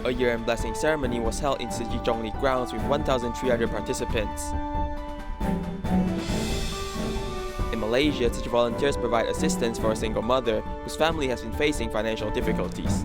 A year-end blessing ceremony was held in Tzu Chi Zhongli Grounds with 1,300 participants. In Malaysia, Tzu Chi volunteers provide assistance for a single mother whose family has been facing financial difficulties.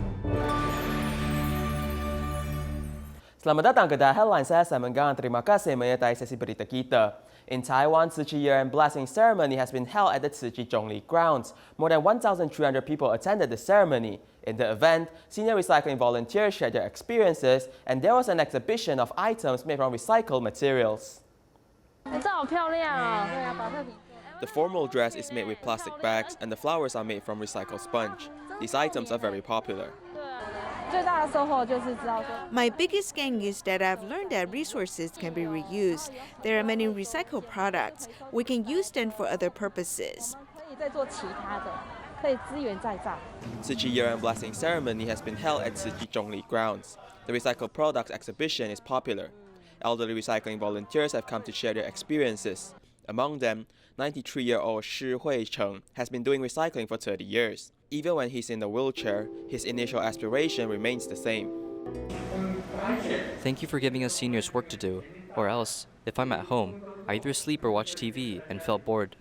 Selamat datang ke DaAi Headlines, saya Simon Gan. Terima kasih menyertai sesi berita kita. In Taiwan, Tzu Chi year-end blessing ceremony has been held at the Tzu Chi Zhongli Grounds. More than 1,300 people attended the ceremony. In the event, senior recycling volunteers shared their experiences, and there was an exhibition of items made from recycled materials. The formal dress is made with plastic bags, and the flowers are made from recycled sponge. These items are very popular. My biggest gain is that I've learned that resources can be reused. There are many recycled products. We can use them for other purposes. Tzu Chi year-end blessing ceremony has been held at Tzu Chi Zhongli Grounds. The recycled products exhibition is popular. Elderly recycling volunteers have come to share their experiences. Among them, 93-year-old Shi Hui-cheng has been doing recycling for 30 years. Even when he's in a wheelchair, his initial aspiration remains the same. Thank you for giving us seniors work to do, or else, if I'm at home, I either sleep or watch TV and felt bored.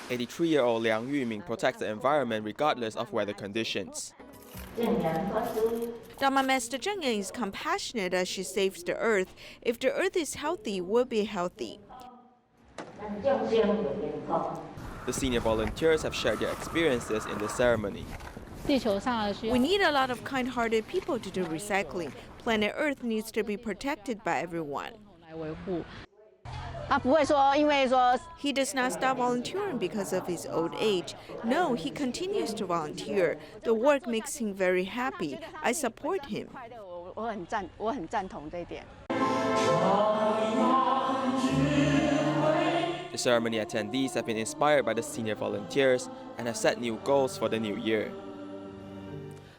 83-year-old Liang Yuming protects the environment regardless of weather conditions. Dharma Master Zheng Yan is compassionate as she saves the earth. If the earth is healthy, we'll be healthy. The senior volunteers have shared their experiences in the ceremony. We need a lot of kind-hearted people to do recycling. Planet Earth needs to be protected by everyone. He does not stop volunteering because of his old age. No, he continues to volunteer. The work makes him very happy. I support him. The ceremony attendees have been inspired by the senior volunteers and have set new goals for the new year.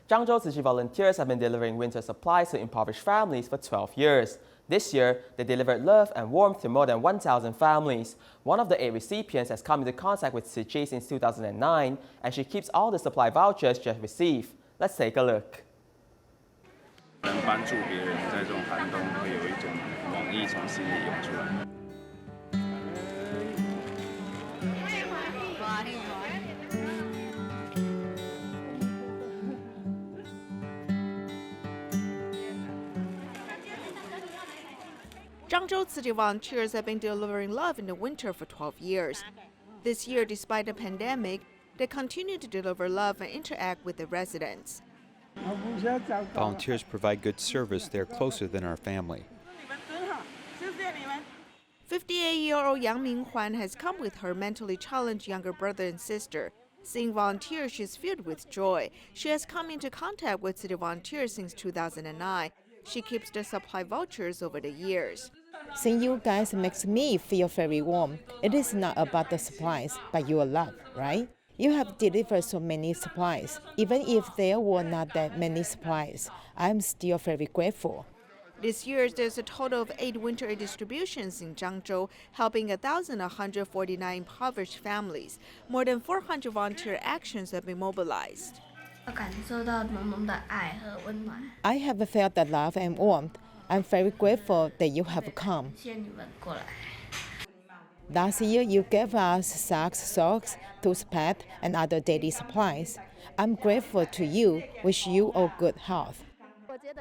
Zhangzhou Tzu Chi volunteers have been delivering winter supplies to impoverished families for 12 years. This year, they delivered love and warmth to more than 1,000 families. One of the 8 recipients has come into contact with Tzu Chi since 2009, and she keeps all the supply vouchers she has received. Let's take a look. 能帮助别人，在这种寒冬会有一种暖意从心里涌出来。 Zhangzhou Tzu Chi volunteers have been delivering love in the winter for 12 years. This year, despite the pandemic, they continue to deliver love and interact with the residents. Volunteers provide good service. They're closer than our family. 58-year-old Yang Minghuan has come with her mentally challenged younger brother and sister. Seeing volunteers, she's filled with joy. She has come into contact with city volunteers since 2009. She keeps the supply vouchers over the years. Seeing you guys makes me feel very warm. It is not about the supplies, but your love, right? You have delivered so many supplies. Even if there were not that many supplies, I'm still very grateful. This year, there's a total of 8 winter aid distributions in Zhangzhou, helping 1,149 impoverished families. More than 400 volunteer actions have been mobilized. I have felt the love and warmth. I'm very grateful that you have come. Last year, you gave us socks, toothpaste, and other daily supplies. I'm grateful to you. Wish you all good health.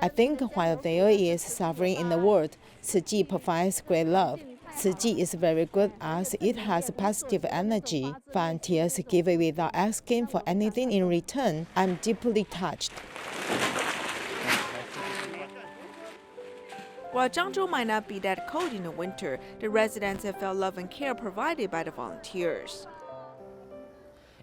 I think while there is suffering in the world, Tzu Chi provides great love. Tzu Chi is very good as it has positive energy. Volunteers give without asking for anything in return. I'm deeply touched. While Zhangzhou might not be that cold in the winter, the residents have felt love and care provided by the volunteers.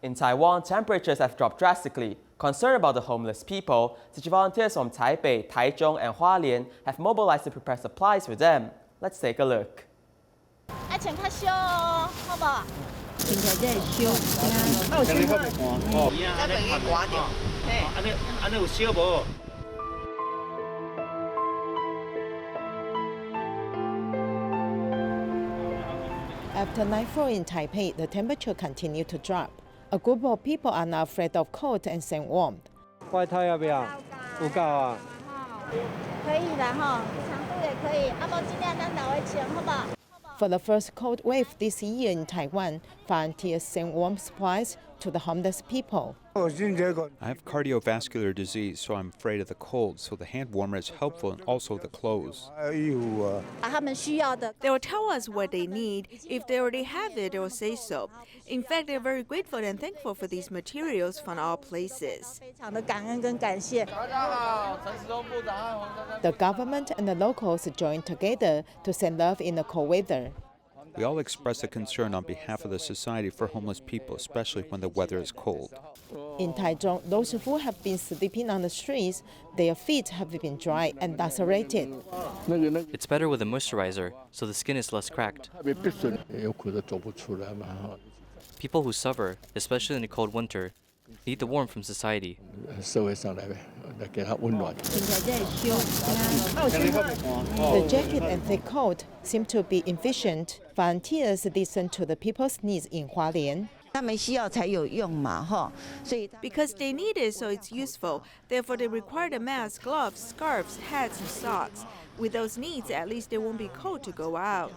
In Taiwan, temperatures have dropped drastically. Concerned about the homeless people, Tzu Chi volunteers from Taipei, Taichung, and Hualien have mobilized to prepare supplies for them. Let's take a look. After nightfall in Taipei, the temperature continued to drop. A group of people are not afraid of cold and staying warm. 外套要不要？不够啊。可以的哈，长度也可以，阿伯尽量当导为钱，好不好？ For the first cold wave this year in Taiwan, volunteers send warm supplies to the homeless people. I have cardiovascular disease, so I'm afraid of the cold, so the hand warmer is helpful and also the clothes. 把他们需要的。 They will tell us what they need. If they already have it, they will say so. In fact, they're very grateful and thankful for these materials from all places. 非常的感恩跟感谢。 The government and the locals join together to send love in the cold weather. We all express a concern on behalf of the Society for Homeless People, especially when the weather is cold. In Taichung, those who have been sleeping on the streets, their feet have been dry and lacerated. It's better with a moisturizer, so the skin is less cracked. People who suffer, especially in the cold winter, need the warmth from society. The jacket and thick coat seem to be efficient. Volunteers listen to the people's needs in Hualien. 他们需要才有用嘛，哈，所以 Because they need it, so it's useful. Therefore, they require the mask, gloves, scarves, hats, and socks. With those needs, at least they won't be cold to go out.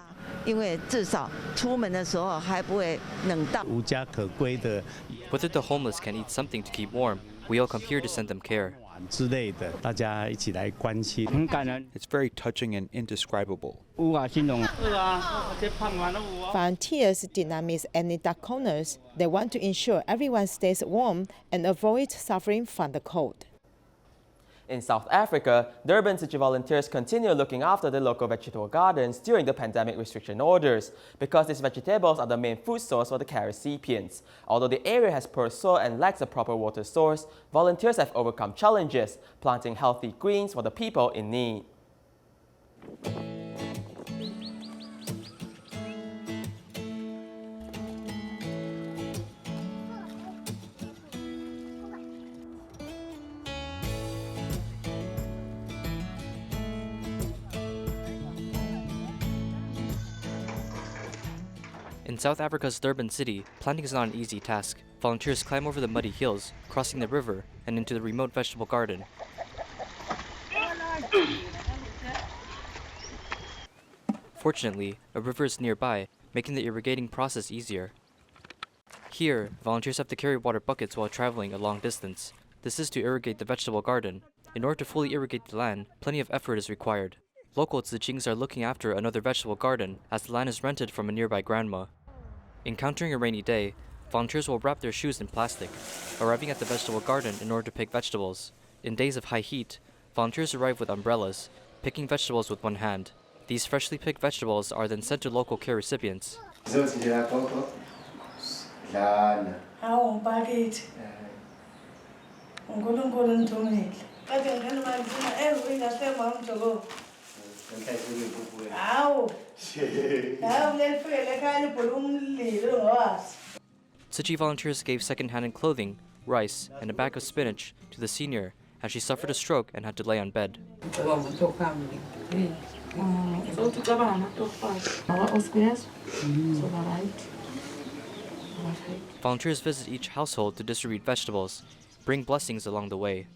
因为至少出门的时候还不会冷到。 无家可归的 Whether the homeless can eat something to keep warm, we all come here to send them care. 之类的，大家一起来关心，很感人。 It's very touching and indescribable. 有啊，心动。是啊，这胖完了有啊。 Volunteers did not miss any dark corners. They want to ensure everyone stays warm and avoid suffering from the cold. In South Africa, Durban Tzu Chi volunteers continue looking after the local vegetable gardens during the pandemic restriction orders because these vegetables are the main food source for the care recipients. Although the area has poor soil and lacks a proper water source, volunteers have overcome challenges, planting healthy greens for the people in need. In South Africa's Durban city, planting is not an easy task. Volunteers climb over the muddy hills, crossing the river, and into the remote vegetable garden. Fortunately, a river is nearby, making the irrigating process easier. Here, volunteers have to carry water buckets while traveling a long distance. This is to irrigate the vegetable garden. In order to fully irrigate the land, plenty of effort is required. Local Tzu Chings are looking after another vegetable garden as the land is rented from a nearby grandma. Encountering a rainy day, volunteers will wrap their shoes in plastic, arriving at the vegetable garden in order to pick vegetables. In days of high heat, volunteers arrive with umbrellas, picking vegetables with one hand. These freshly picked vegetables are then sent to local care recipients. Tzu Chi volunteers gave second-hand clothing, rice, and a bag of spinach to the senior as she suffered a stroke and had to lay on bed. Volunteers visit each household to distribute vegetables, bring blessings along the way.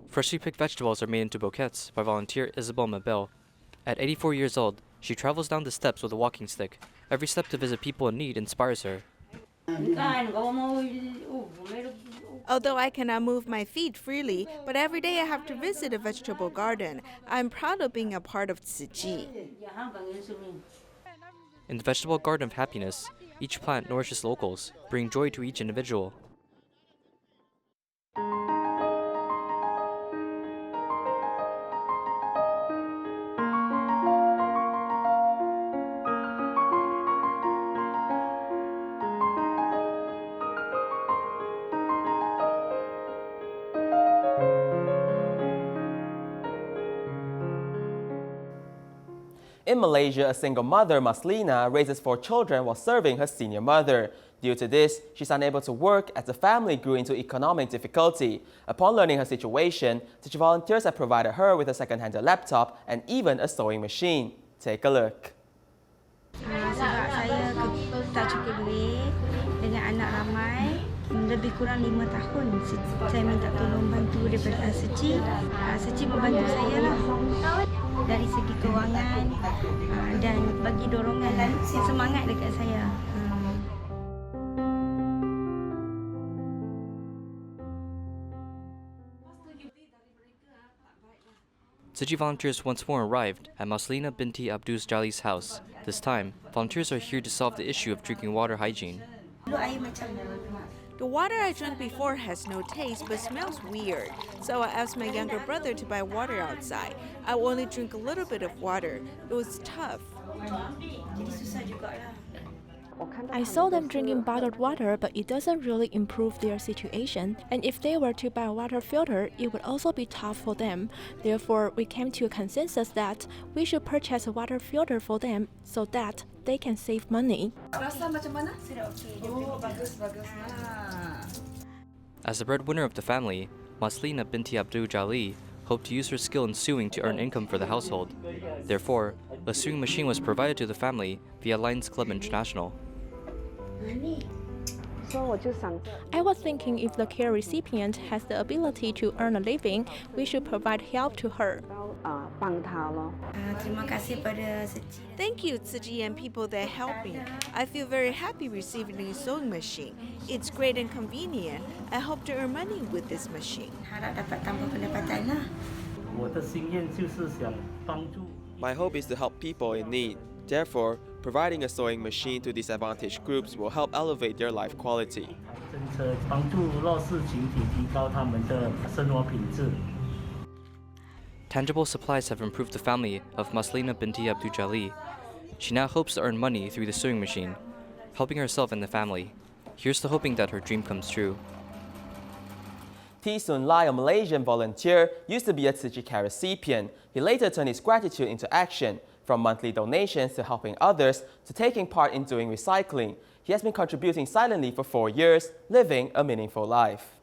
Freshly picked vegetables are made into bouquets by volunteer Isabel Mabel. At 84 years old, she travels down the steps with a walking stick. Every step to visit people in need inspires her. Although I cannot move my feet freely, but every day I have to visit a vegetable garden. I'm proud of being a part of Tzu Chi. In the vegetable garden of happiness, each plant nourishes locals, bringing joy to each individual. In Malaysia, a single mother, Maslina, raises 4 children while serving her senior mother. Due to this, she's unable to work as the family grew into economic difficulty. Upon learning her situation, Tzu Chi volunteers have provided her with a second-hand laptop and even a sewing machine. Take a look. Sebab saya tak cukup duit dengan anak ramai, lebih kurang 5 tahun saya minta tolong bantu daripada Tzu Chi. Tzu Chi membantu saya lah dari segi kewangan dan bagi dorongan semangat dekat saya. Tzu Chi volunteers once more arrived at Maslina binti Abdul Jali's house. This time, volunteers are here to solve the issue of drinking water hygiene. The water I drank before has no taste but smells weird, so I asked my younger brother to buy water outside. I will only drink a little bit of water. It was tough. I saw them drinking bottled water, but it doesn't really improve their situation. And if they were to buy a water filter, it would also be tough for them. Therefore, we came to a consensus that we should purchase a water filter for them so that they can save money. As the breadwinner of the family, Maslina binti Abdul Jali hoped to use her skill in sewing to earn income for the household. Therefore, a sewing machine was provided to the family via Lions Club International. I was thinking if the care recipient has the ability to earn a living, we should provide help to her. Terima kasih pada Tzu Chi. Thank you, Tzu Chi, and people that help me. I feel very happy receiving a sewing machine. It's great and convenient. I hope to earn money with this machine. Harap dapat tambah pendapatan lah. My hope is to help people in need. Therefore, providing a sewing machine to disadvantaged groups will help elevate their life quality. Tangible supplies have improved the family of Maslina binti Abdul Jali. She now hopes to earn money through the sewing machine, helping herself and the family. Here's to hoping that her dream comes true. T. Soon Lai, a Malaysian volunteer, used to be a Tzu Chi care recipient. He later turned his gratitude into action, from monthly donations to helping others to taking part in doing recycling. He has been contributing silently for 4 years, living a meaningful life.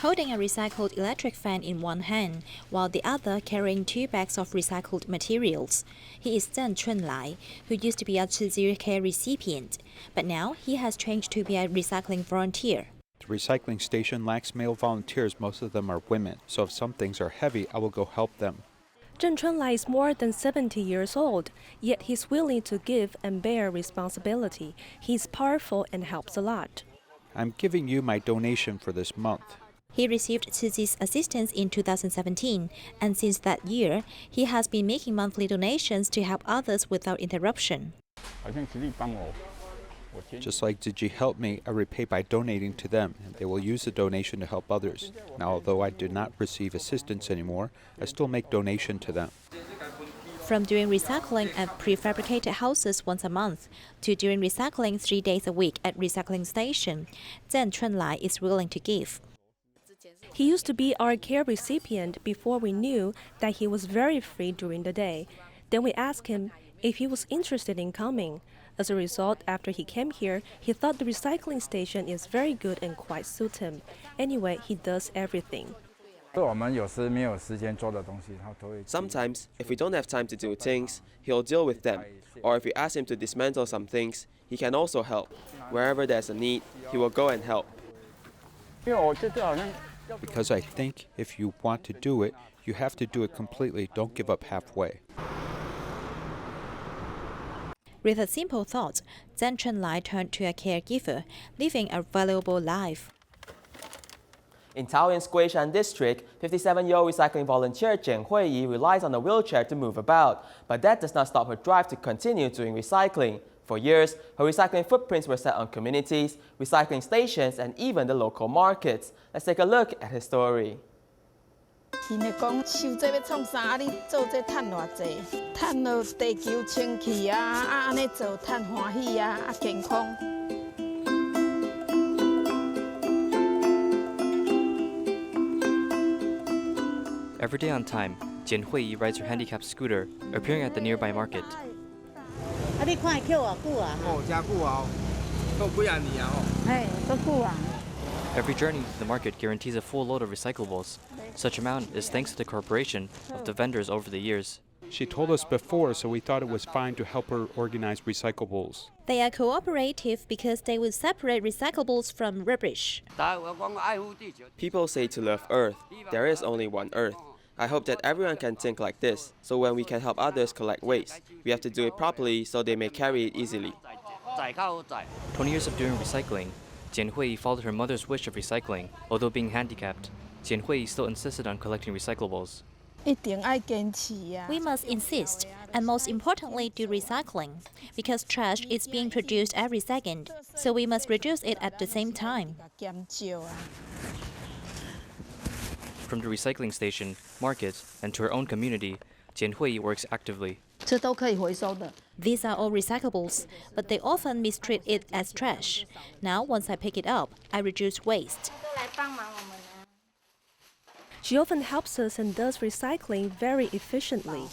Holding a recycled electric fan in one hand, while the other carrying 2 bags of recycled materials. He is Zhangzhou Tzu Chi, who used to be a Tzu Chi care recipient, but now he has changed to be a recycling volunteer. The recycling station lacks male volunteers. Most of them are women, so if some things are heavy, I will go help them. Zhangzhou Tzu Chi is more than 70 years old, yet he's willing to give and bear responsibility. He's powerful and helps a lot. I'm giving you my donation for this month. He received Tzu Chi's assistance in 2017, and since that year, he has been making monthly donations to help others without interruption. Just like Tzu Chi helped me, I repay by donating to them, and they will use the donation to help others. Now, although I do not receive assistance anymore, I still make donation to them. From doing recycling at prefabricated houses once a month to doing recycling 3 days a week at recycling station, Zhangzhou Tzu Chi is willing to give. He used to be our care recipient before we knew that he was very free during the day. Then we asked him if he was interested in coming. As a result, after he came here, he thought the recycling station is very good and quite suit him. Anyway, he does everything. Sometimes, if we don't have time to do things, he'll deal with them. Or if we ask him to dismantle some things, he can also help. Wherever there's a need, he will go and help. Because I think if you want to do it, you have to do it completely. Don't give up halfway. With a simple thought, Zhangzhou Tzu Chi turned to a caregiver, living a valuable life. In Taoyuan's Guishan district, 57-year-old recycling volunteer Chen Huiyi relies on a wheelchair to move about, but that does not stop her drive to continue doing recycling. For years, her recycling footprints were set on communities, recycling stations, and even the local markets. Let's take a look at his story. Every day on time, Jian Hui rides her handicapped scooter, appearing at the nearby market. Every journey to the market guarantees a full load of recyclables. Such amount is thanks to the cooperation of the vendors over the years. She told us before, so we thought it was fine to help her organize recyclables. They are cooperative because they will separate recyclables from rubbish. People say to love Earth. There is only one Earth. I hope that everyone can think like this, so when we can help others collect waste, we have to do it properly so they may carry it easily. 20 years of doing recycling, Jian Hui followed her mother's wish of recycling. Although being handicapped, Jian Hui still insisted on collecting recyclables. We must insist, and most importantly, do recycling, because trash is being produced every second, so we must reduce it at the same time. From the recycling station, market, and to her own community, Jian Hui works actively. These are all recyclables, but they often mistreat it as trash. Now, once I pick it up, I reduce waste. She often helps us and does recycling very efficiently.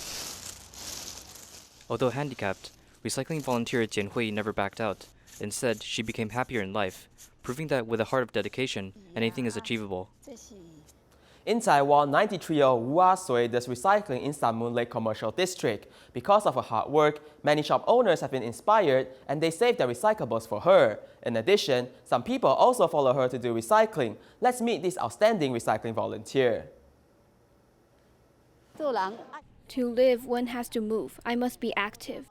Although handicapped, recycling volunteer Jian Hui never backed out. Instead, she became happier in life, proving that with a heart of dedication, anything is achievable. In Taiwan, 93-year-old Wu Ah-sui does recycling in Sun Moon Lake Commercial District. Because of her hard work, many shop owners have been inspired and they save their recyclables for her. In addition, some people also follow her to do recycling. Let's meet this outstanding recycling volunteer. To live, one has to move. I must be active.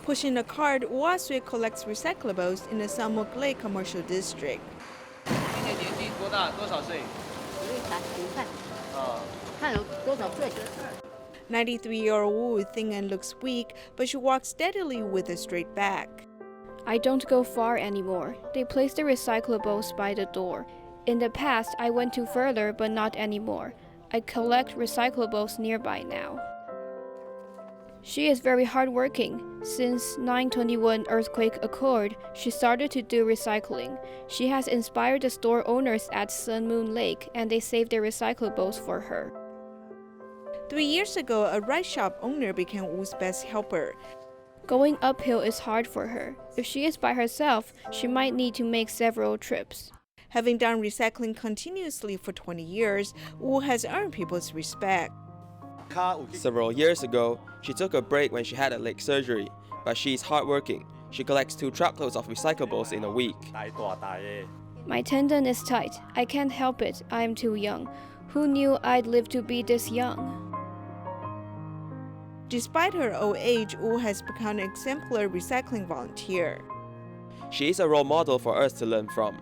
Pushing a cart, Wu Ah-sui collects recyclables in the Sun Moon Lake Commercial District. 93-year-old Wu thinks and looks weak, but she walks steadily with a straight back. I don't go far anymore. They place the recyclables by the door. In the past, I went too further, but not anymore. I collect recyclables nearby now. She is very hardworking. Since 9/21 earthquake occurred, she started to do recycling. She has inspired the store owners at Sun Moon Lake, and they save their recyclables for her. 3 years ago, a rice shop owner became Wu's best helper. Going uphill is hard for her. If she is by herself, she might need to make several trips. Having done recycling continuously for 20 years, Wu has earned people's respect. Several years ago, she took a break when she had a leg surgery, but she's hardworking. She collects 2 truckloads of recyclables in a week. My tendon is tight. I can't help it. I am too young. Who knew I'd live to be this young? Despite her old age, Wu has become an exemplary recycling volunteer. She is a role model for us to learn from.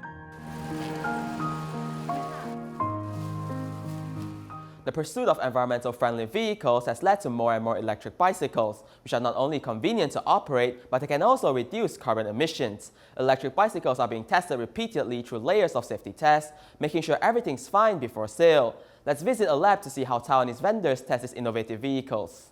The pursuit of environmental-friendly vehicles has led to more and more electric bicycles, which are not only convenient to operate, but they can also reduce carbon emissions. Electric bicycles are being tested repeatedly through layers of safety tests, making sure everything's fine before sale. Let's visit a lab to see how Taiwanese vendors test these innovative vehicles.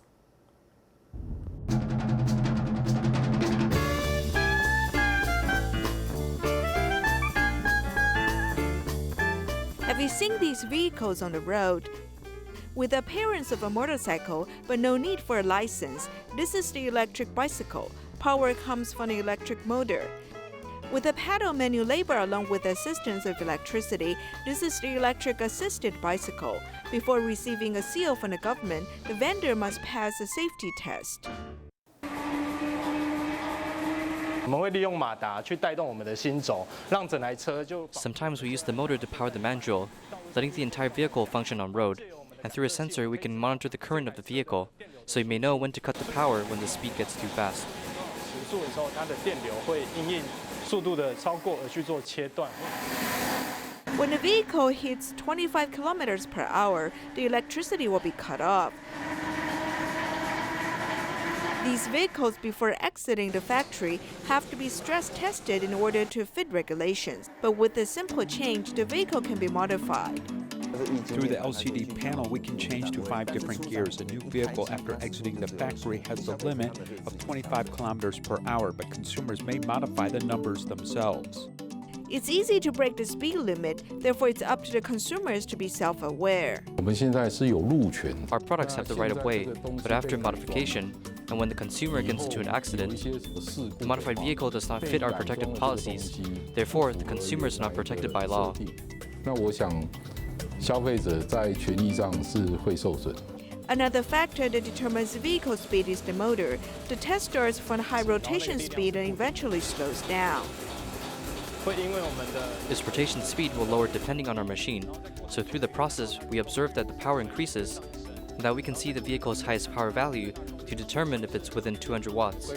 Have you seen these vehicles on the road? With the appearance of a motorcycle, but no need for a license, this is the electric bicycle. Power comes from the electric motor. With a pedal manual labor along with the assistance of electricity, this is the electric-assisted bicycle. Before receiving a seal from the government, the vendor must pass a safety test. Sometimes we use the motor to power the manual, letting the entire vehicle function on road. And through a sensor, we can monitor the current of the vehicle, so you may know when to cut the power when the speed gets too fast. When the vehicle hits 25 kilometers per hour, the electricity will be cut off. These vehicles, before exiting the factory, have to be stress tested in order to fit regulations. But with a simple change, the vehicle can be modified. Through the LCD panel, we can change to 5 different gears. A new vehicle, after exiting the factory, has a limit of 25 kilometers per hour, but consumers may modify the numbers themselves. It's easy to break the speed limit, therefore it's up to the consumers to be self-aware. Our products have the right of way, but after modification, and when the consumer gets into an accident, the modified vehicle does not fit our protective policies. Therefore, the consumer is not protected by law. Another factor that determines the vehicle speed is the motor. The test starts from high rotation speed and eventually slows down. Its rotation speed will lower depending on our machine, so through the process we observe that the power increases, and that we can see the vehicle's highest power value to determine if it's within 200 watts.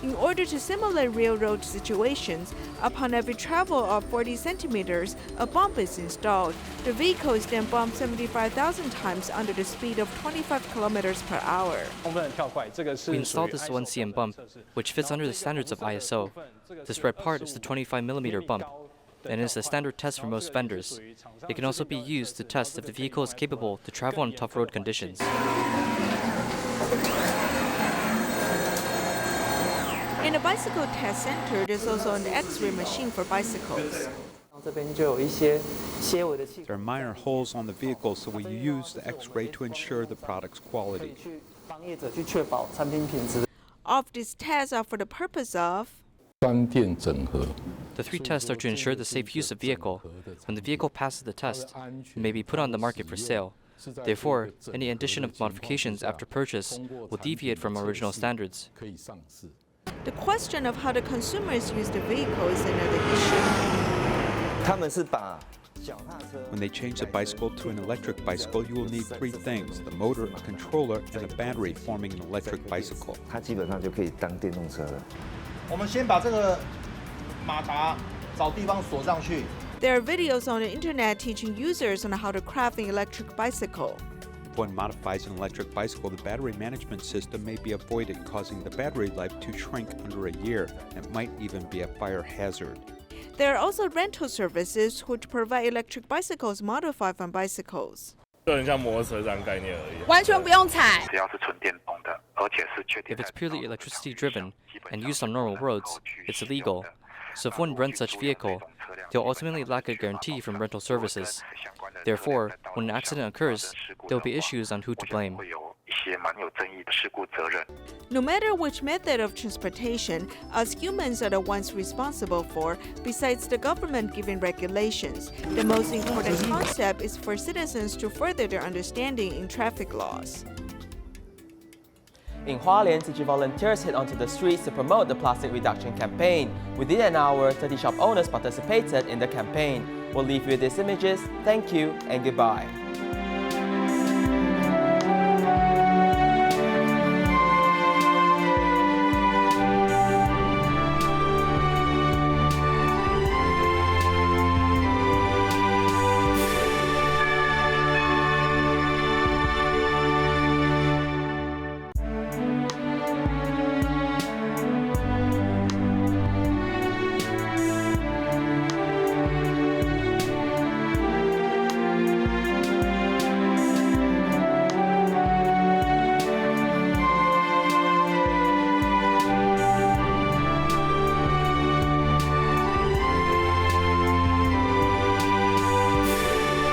In order to simulate real road situations, upon every travel of 40 centimeters, a bump is installed. The vehicle is then bumped 75,000 times under the speed of 25 kilometers per hour. We installed this 1 cm bump, which fits under the standards of ISO. This red part is the 25mm bump, and is a standard test for most vendors. It can also be used to test if the vehicle is capable to travel in tough road conditions. In a bicycle test center, there's also an X-ray machine for bicycles. There are minor holes on the vehicle, so we use the X-ray to ensure the product's quality. All of these tests are for the purpose of The 3 tests are to ensure the safe use of vehicle. When the vehicle passes the test, it may be put on the market for sale. Therefore, any addition of modifications after purchase will deviate from original standards. The question of how the consumers use the vehicle is another issue. When they change the bicycle to an electric bicycle, you will need 3 things: the motor, a controller, and a battery, forming an electric bicycle. There are videos on the internet teaching users on how to craft an electric bicycle. If one modifies an electric bicycle, the battery management system may be avoided, causing the battery life to shrink under a year, and might even be a fire hazard. There are also rental services which provide electric bicycles modified from bicycles. If it's purely electricity driven and used on normal roads, it's illegal. So if one rents such vehicle, they'll ultimately lack a guarantee from rental services. Therefore, when an accident occurs, there will be issues on who to blame. No matter which method of transportation, us humans are the ones responsible for, besides the government giving regulations. The most important concept is for citizens to further their understanding in traffic laws. In Hualien, Tzu Chi volunteers hit onto the streets to promote the plastic reduction campaign. Within an hour, 30 shop owners participated in the campaign. We'll leave you with these images. Thank you and goodbye.